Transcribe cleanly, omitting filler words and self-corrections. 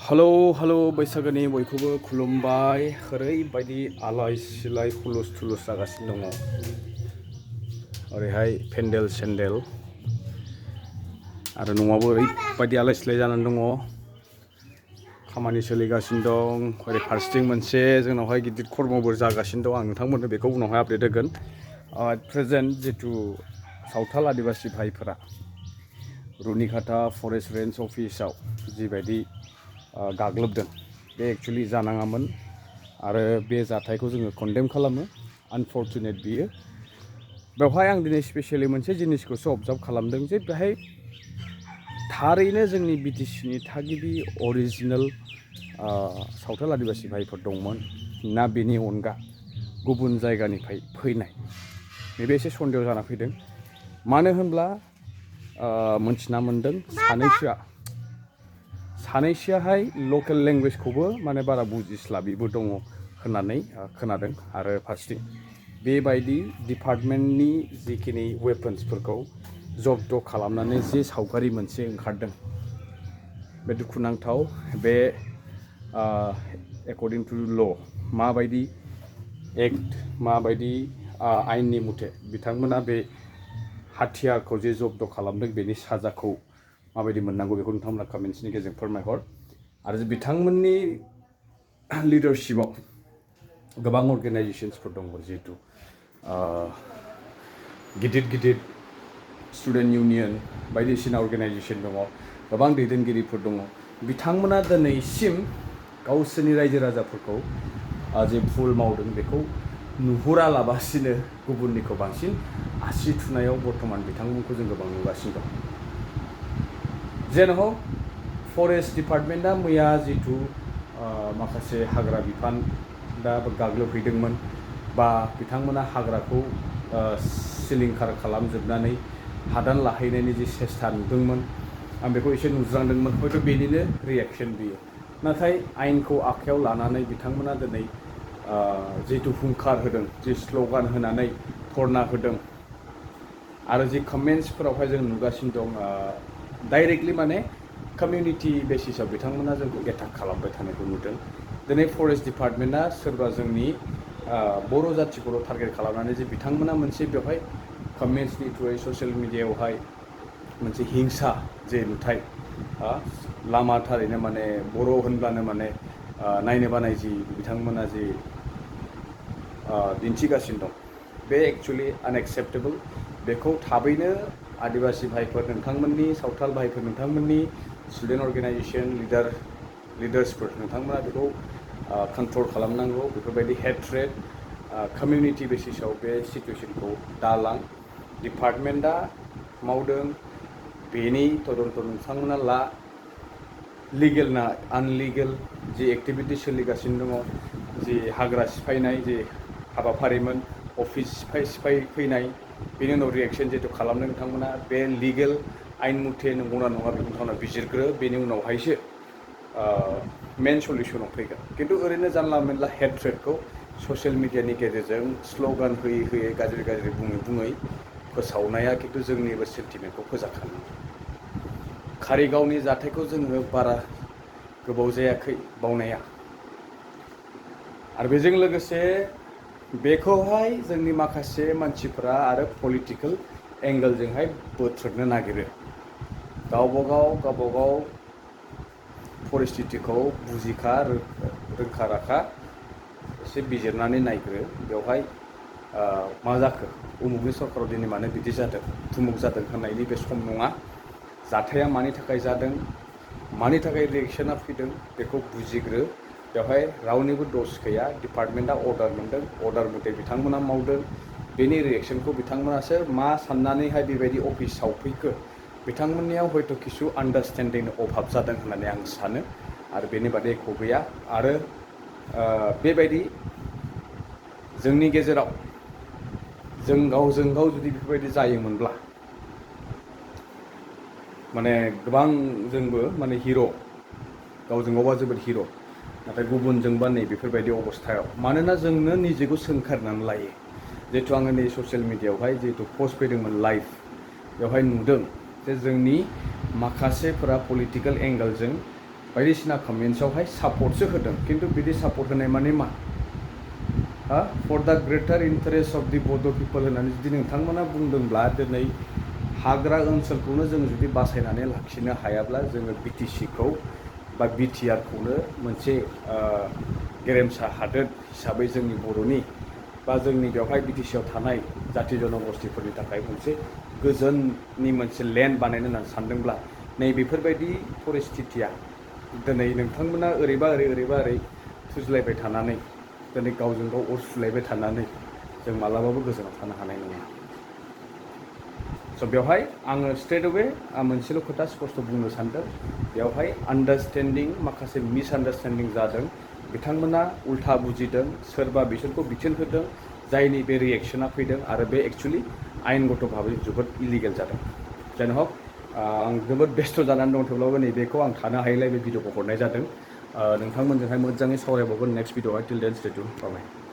Hello बैसागोनि बयखौबो खुलुमबाय। ओरैबायदि आलाय सिलाय हुलुस थुलुस जागासिनो दङ। ओरैहाय पेन्डेल सेन्डेल आरो न'आवबो ओरैबायदि आलाय सिलाय जानानै दङ। खामानि सोलिगासिनो दं। ओरै फारसेथिं मोनसे जोंनावहाय गिदिर खर्मबो जागासिनो दं। आं नोंथांमोननो बेखौ उनावहाय आपडेट होगोन। प्रेजेन्ट जिथु सावथाल आदिबासि भाइफोरा रुनिकाटा फरेस्ट रेन्ज अफिसाव जिबायदि गाग्लोबदों बे एक्सुवेलि जानाङामोन आरो बे जाथायखौ जोङो कन्डेम खालामो। आनफर्चुनेट बियो। बेवहाय आं दिनै स्पेसियेलि मोनसे जिनिसखौसो अबजार्भ खालामदों जे बेहाय थारैनो जोंनि बिटिसिनि थागिबि अरिजिनेल सावथाल आदिबासि भाइफोर दंमोन ना बेनि अनगा गुबुन जायगानिफ्राय फैनाय नैबे एसे सन्देह जाना फैदों। मानो होनब्ला मोनथिना मोन्दों सानैसोआहाय लकेल लेंगुवेजखौबो माने बारा बुजिस्लाबिबो दङ होननानै खोनादों। आरो फारसेथिं बेबायदि डिपार्टमेन्टनि जिखिनि वेपन्सफोरखौ जब्द खालामनानै जे सावगारि मोनसे ओंखारदों बे दुखुनांथाव। बे एकर्डिं टु ल माबायदि एक्ट माबायदि आयेननि मथे बिथांमोना बे हाथियारखौ जे जब्द खालामदों बेनि साजाखौ माबायदि मोननांगौ बेखौ नोंथांमोना कमेन्ट्सनि गेजेरजों फोरमायहर। आरो बिथांमोननि लिडारशिपआव गोबां अर्गेनाइजेसन्सफोर दङ। जिहेतु गिदिर स्टुडेन्ट इउनियन बायदिसिना अर्गेनाइजेसन दङ। गोबां दैदेनगिरिफोर दङ। बिथांमोना दिनैसिम गावसोरनि रायजो राजाफोरखौ जे भुल मावदों बेखौ नुहुरालाबासिनो गुबुननिखौ बांसिन आसि थुनायाव बर्थमान बिथांमोनखौ जों गोबां नुगासिनो दं। जेनहक फरेस्ट डिपार्टमेन्टआ मैया जिथु माखासे हाग्रा बिफान दा गाग्लोबहैदोंमोन बा बिथांमोना हाग्राखौ सिलिंखार खालामजोबनानै हादान लाहैनायनि जि सेस्था नुदोंमोन आं बेखौ एसे नुज्रांदोंमोन। हयथ' बेनिनो रिएक्सन बियो। नाथाय आयेनखौ आखायाव लानानै बिथांमोना दिनै जिथु हुंखार होदों जि स्ल'गान होनानै धरना होदों आरो जि कमेन्ट्सफोरावहाय जों नुगासिनो दं डाइरेक्टलि माने कमिउनिटि बेसिसाव बिथांमोना जोंखौ एटाक खालामबाय थानायखौ नुदों। दिनै फरेस्ट डिपार्टमेन्टआ सोरबा जोंनि बर' जाथिखौल' टारगेट खालामनानै जे बिथांमोना मोनसे बेवहाय कमेन्ट्सनि थ्रुयै ससियेल मिडियायावहाय मोनसे हिंसा जे नुथाय लामा थारैनो माने बर' होनब्लानो माने नायनो बानाय जि बिथांमोना जि दिन्थिगासिनो दं बे एक्सुवेलि आनएक्सेप्टेबोल। बेखौ थाबैनो आदिबासि भाइफोर नोंथांमोननि सावथाल भाइफोर नोंथांमोननि स्टुडेन्ट अर्गेनाइजेसन लिडार्सफोर नोंथांमोना बेखौ कन्ट्रल खालामनांगौ। बेफोरबायदि हेट्रेड कमिउनिटि बेसिसाव बे सिटुवेसनखौ दालां। डिपार्टमेन्टआ मावदों बेनि तदन्त नोंथांमोना ला। लिगेल ना आनलिगेल जि एक्टिभिटि सोलिगासिनो दङ जि हाग्रा सिफायनाय जे हाबाफारिमोन अफिस सिफाय फैनाय बेनि उनाव रिएक्सन जिहेतु खालामदों नोंथांमोना बे लिगेल आयेन मथे नंगौना नङा बेखौ नोंथांमोना बिजिरग्रो। बेनि उनावहायसो मेन सलिउसनाव फैगोन। खिन्थु ओरैनो जानला मेनला हेट्रेडखौ ससियेल मिडियानि गेजेरजों स्ल'गान होयै गाज्रि बुङै फोसावनाया खिन्थु जोंनिबो सेन्टिमेन्टखौ फोजाखाङो। कारिगावनि जाथायखौ जोङो बारा गोबाव जायाखै बावनाया। आरो बेजों लोगोसे बेखौहाय जोंनि माखासे मानसिफोरा आरो पलिटिकेल एंगोलजोंहाय बोथ्रोदनो नागिरो। गावबागाव परिस्थितिखौ बुजिखा रोंखा राखा एसे बिजिरनानै नायग्रो। बेवहाय मा जाखो उमुगनि सरकाराव दिनै मानो बिदि जादों थुमुक जादों होननायनि बे सम नङा। जाथाया मानि थाखाय जादों मानि थाखाय रिएक्सना फैदों बेखौ बुजिग्रो। बेवहाय रावनिबो दस गैया। डिपार्टमेन्टआ अर्डार मोनदों अर्डार मथे बिथांमोना मावदों। बेनि रिएक्सनखौ बिथांमोनासो मा साननानैहाय बेबायदि अफिसाव फैखो बिथांमोननियाव हयथ' किसु आन्डारस्टेन्डिंनि अभाब जादों होननानै आं सानो। आरो बेनि बादै एख' गैया। आरो बेबायदि जोंनि गेजेराव जों गावजों गाव जुदि बेफोरबायदि जायोमोनब्ला माने गोबां जोंबो माने हिर' गावजों गावबा जोबोद हिर'। नाथाय गुबुनजोंबा नै बेफोरबायदि अबस्थायाव मानोना जोंनो निजेखौ सोंखारनानै लायो। जिहेतु आङो नै ससियेल मिडियायावहाय जिहेतु पस्ट फैदोंमोन लाइभ बेवहाय नुदों जे जोंनि माखासेफोरा पलिटिकेल एंगोलजों बायदिसिना कमेन्ट्सआवहाय सापर्टसो होदों खिन्थु बिदि सापर्ट होनाय माने मा फर दा ग्रेटार इन्टारेस्ट अफ दि बड' पिपल होननानै जुदि नोंथांमोना बुंदोंब्ला दिनै हाग्रा ओनसोलखौनो जों जुदि बासायनानै लाखिनो हायाब्ला जोङो बिटिसिखौ बा बिटिआरखौनो मोनसे गेरेमसा हादोर हिसाबै जोंनि बर'नि बा जोंनि बेवहाय बिटिसिआव थानाय जाथि जनगोष्ठीफोरनि थाखाय मोनसे गोजोननि मोनसे लेन्ड बानायनो होननानै सानदोंब्ला नैबेफोरबायदि परिस्थितिया दिनै नोंथांमोना ओरैबा ओरै थुज्लायबाय थानानै दिनै गावजों गाव अर सुलायबाय थानानै जों मालाबाबो गोजोनाव थानो हानाय नङा। स' बेवहाय आङो स्ट्रेट अवे आं मोनसेल' खोथा स्पष्ट बुंनो सानदों बेवहाय आन्डारस्टेन्डिं माखासे मिसआन्डारस्टेन्डिं जादों बिथांमोना उल्था बुजिदों सोरबा बिसोरखौ बिथोन होदों जायनि बे रिएक्शना फैदों आरो बे एक्सुवेलि आयेनगत भाबै जोबोद इलिगेल जादों। जेन हक आं जोबोद बेस्थ' जानानै दं थेवब्लाबो नैबेखौ आं थानो हायैलाय बे भिडिअखौ हरनाय जादों। नोंथांमोनजोंहाय मोजाङै सावरायबावगोन नेक्स्ट भिडिअआव टिल देन स्टे टिउन बाय।